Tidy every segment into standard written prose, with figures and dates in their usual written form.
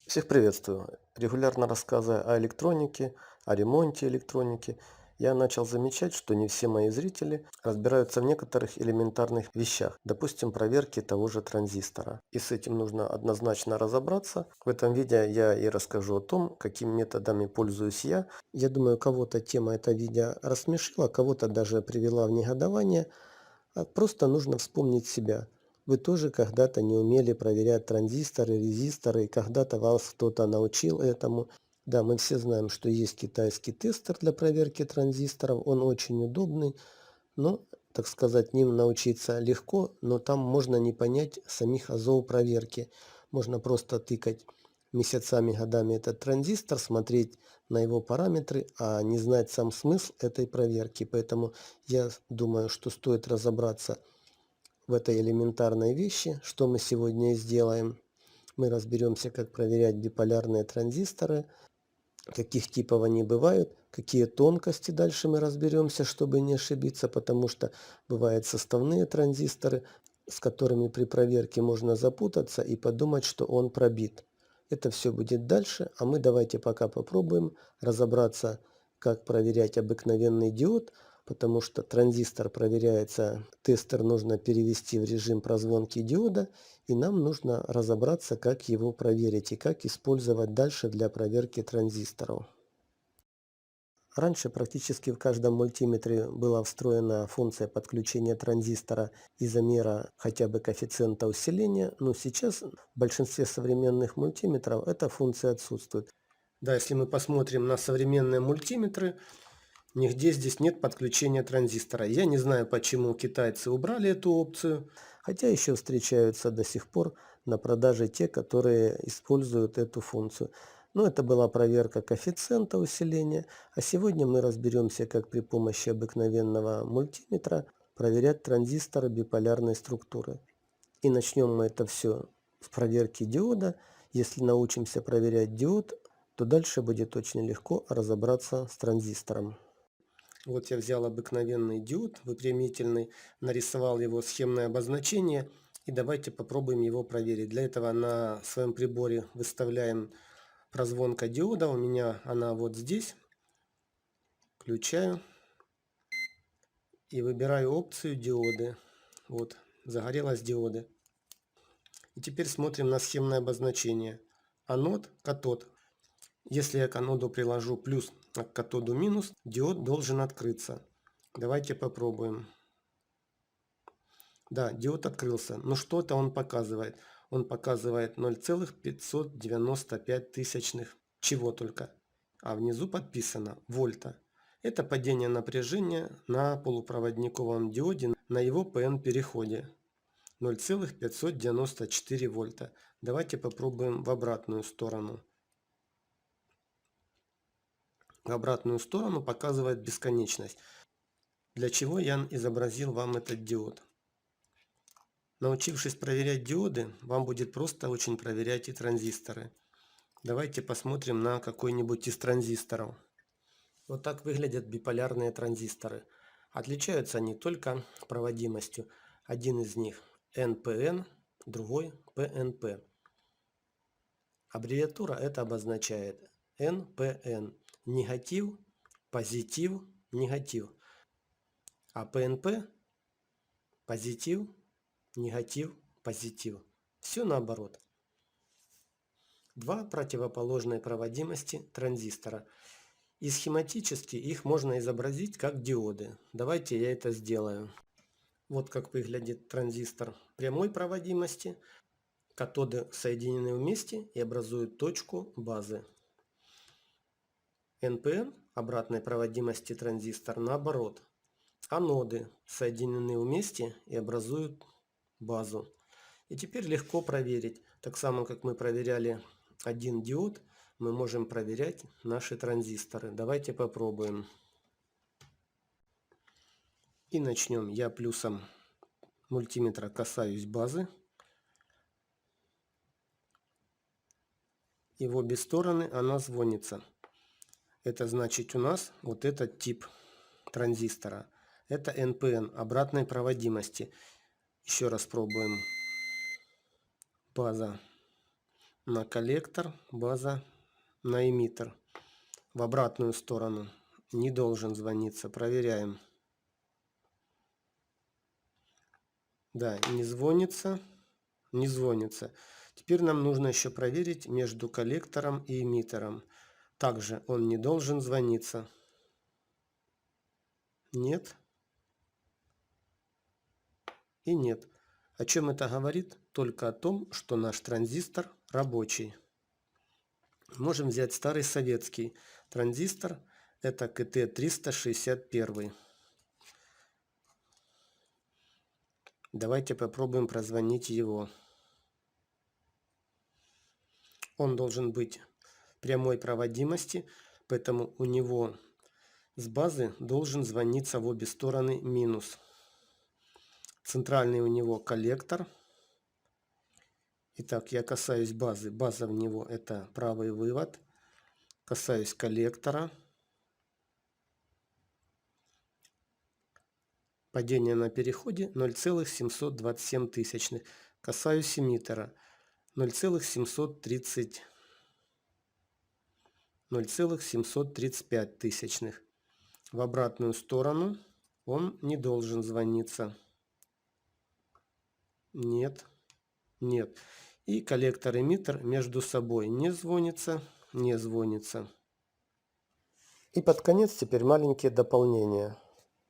Всех приветствую. Регулярно рассказывая о электронике, о ремонте электроники, я начал замечать, что не все мои зрители разбираются в некоторых элементарных вещах, допустим, проверки того же транзистора. И с этим нужно однозначно разобраться. В этом видео я и расскажу о том, какими методами пользуюсь я. Я думаю, кого-то тема этого видео рассмешила, кого-то даже привела в негодование. Просто нужно вспомнить себя. Вы тоже когда-то не умели проверять транзисторы, резисторы, и когда-то вас кто-то научил этому. Да, мы все знаем, что есть китайский тестер для проверки транзисторов, он очень удобный, но, так сказать, ним научиться легко, но там можно не понять самих азов проверки. Можно просто тыкать месяцами, годами этот транзистор, смотреть на его параметры, а не знать сам смысл этой проверки. Поэтому я думаю, что стоит разобраться в этой элементарной вещи, что мы сегодня и сделаем. Мы разберемся, как проверять биполярные транзисторы, каких типов они бывают, какие тонкости дальше мы разберемся, чтобы не ошибиться, потому что бывают составные транзисторы, с которыми при проверке можно запутаться и подумать, что он пробит. Это все будет дальше, а мы давайте пока попробуем разобраться, как проверять обыкновенный диод, потому что транзистор проверяется, тестер нужно перевести в режим прозвонки диода, и нам нужно разобраться, как его проверить и как использовать дальше для проверки транзисторов. Раньше практически в каждом мультиметре была встроена функция подключения транзистора и замера хотя бы коэффициента усиления, но сейчас в большинстве современных мультиметров эта функция отсутствует. Да, если мы посмотрим на современные мультиметры, нигде здесь нет подключения транзистора. Я не знаю, почему китайцы убрали эту опцию, хотя еще встречаются до сих пор на продаже те, которые используют эту функцию. Но это была проверка коэффициента усиления, а сегодня мы разберемся, как при помощи обыкновенного мультиметра проверять транзисторы биполярной структуры. И начнем мы это все с проверки диода. Если научимся проверять диод, то дальше будет очень легко разобраться с транзистором. Вот я взял обыкновенный диод выпрямительный, нарисовал его схемное обозначение и давайте попробуем его проверить. Для этого на своем приборе выставляем прозвонка диода. У меня она вот здесь. Включаю и выбираю опцию диоды. Вот, загорелась диоды. И теперь смотрим на схемное обозначение. Анод, катод. Если я к аноду приложу плюс, а к катоду минус, диод должен открыться. Давайте попробуем. Да, диод открылся. Но что-то он показывает. Он показывает 0,595 тысячных. Чего только. А внизу подписано вольта. Это падение напряжения на полупроводниковом диоде на его ПН переходе. 0,594 вольта. Давайте попробуем в обратную сторону. В обратную сторону показывает бесконечность. Для чего я изобразил вам этот диод? Научившись проверять диоды, вам будет просто очень проверять и транзисторы. Давайте посмотрим на какой-нибудь из транзисторов. Вот так выглядят биполярные транзисторы. Отличаются они только проводимостью. Один из них NPN, другой PNP. Аббревиатура это обозначает NPN. Негатив, позитив, негатив. А PNP позитив, негатив, позитив. Все наоборот. Два противоположные проводимости транзистора. И схематически их можно изобразить как диоды. Давайте я это сделаю. Вот как выглядит транзистор прямой проводимости. Катоды соединены вместе и образуют точку базы. NPN обратной проводимости транзистор наоборот. Аноды соединены вместе и образуют базу. И теперь легко проверить. Так само, как мы проверяли один диод, мы можем проверять наши транзисторы. Давайте попробуем. И начнем. Я плюсом мультиметра касаюсь базы. И в обе стороны она звонится. Это значит у нас вот этот тип транзистора. Это NPN обратной проводимости. Еще раз пробуем. База на коллектор, база на эмиттер. В обратную сторону не должен звониться. Проверяем. Да, не звонится. Не звонится. Теперь нам нужно еще проверить между коллектором и эмиттером. Также он не должен звониться. Нет. И нет. О чем это говорит? Только о том, что наш транзистор рабочий. Можем взять старый советский транзистор. Это КТ-361. Давайте попробуем прозвонить его. Он должен быть прямой проводимости, поэтому у него с базы должен звониться в обе стороны минус. Центральный у него коллектор. Итак, я касаюсь базы. База в него это правый вывод. Касаюсь коллектора. Падение на переходе 0,727. Касаюсь эмиттера 0,735. В обратную сторону он не должен звониться. Нет. Нет. И коллектор-эмиттер между собой не звонится, не звонится. И под конец теперь маленькие дополнения.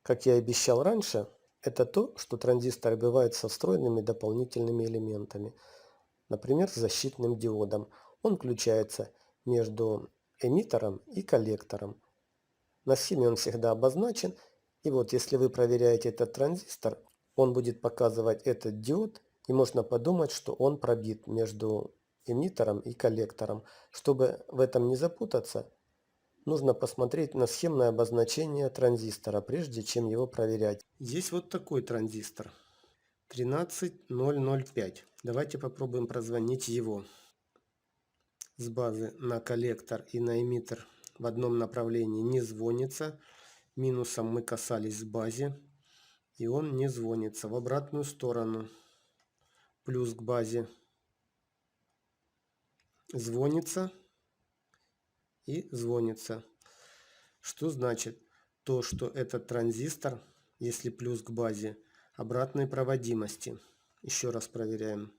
Как я и обещал раньше, это то, что транзисторы бывают со встроенными дополнительными элементами. Например, с защитным диодом. Он включается между эмиттером и коллектором. На схеме он всегда обозначен. И вот если вы проверяете этот транзистор, он будет показывать этот диод. И можно подумать, что он пробит между эмиттером и коллектором. Чтобы в этом не запутаться, нужно посмотреть на схемное обозначение транзистора, прежде чем его проверять. Есть вот такой транзистор. 13005. Давайте попробуем прозвонить его. С базы на коллектор и на эмиттер в одном направлении не звонится. Минусом мы касались с базе. И он не звонится. В обратную сторону. Плюс к базе. Звонится. И звонится. Что значит? То, что этот транзистор, если плюс к базе, обратной проводимости. Еще раз проверяем.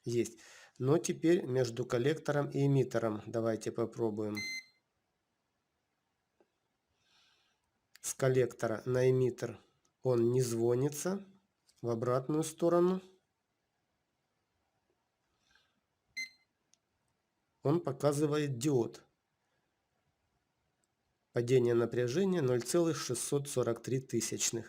Есть. Но теперь между коллектором и эмиттером давайте попробуем. С коллектора на эмиттер он не звонится. В обратную сторону он показывает диод. Падение напряжения 0,643.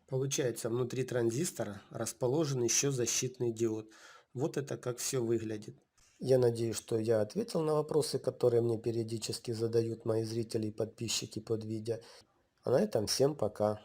Получается, внутри транзистора расположен еще защитный диод. Вот это как все выглядит. Я надеюсь, что я ответил на вопросы, которые мне периодически задают мои зрители и подписчики под видео. А на этом всем пока.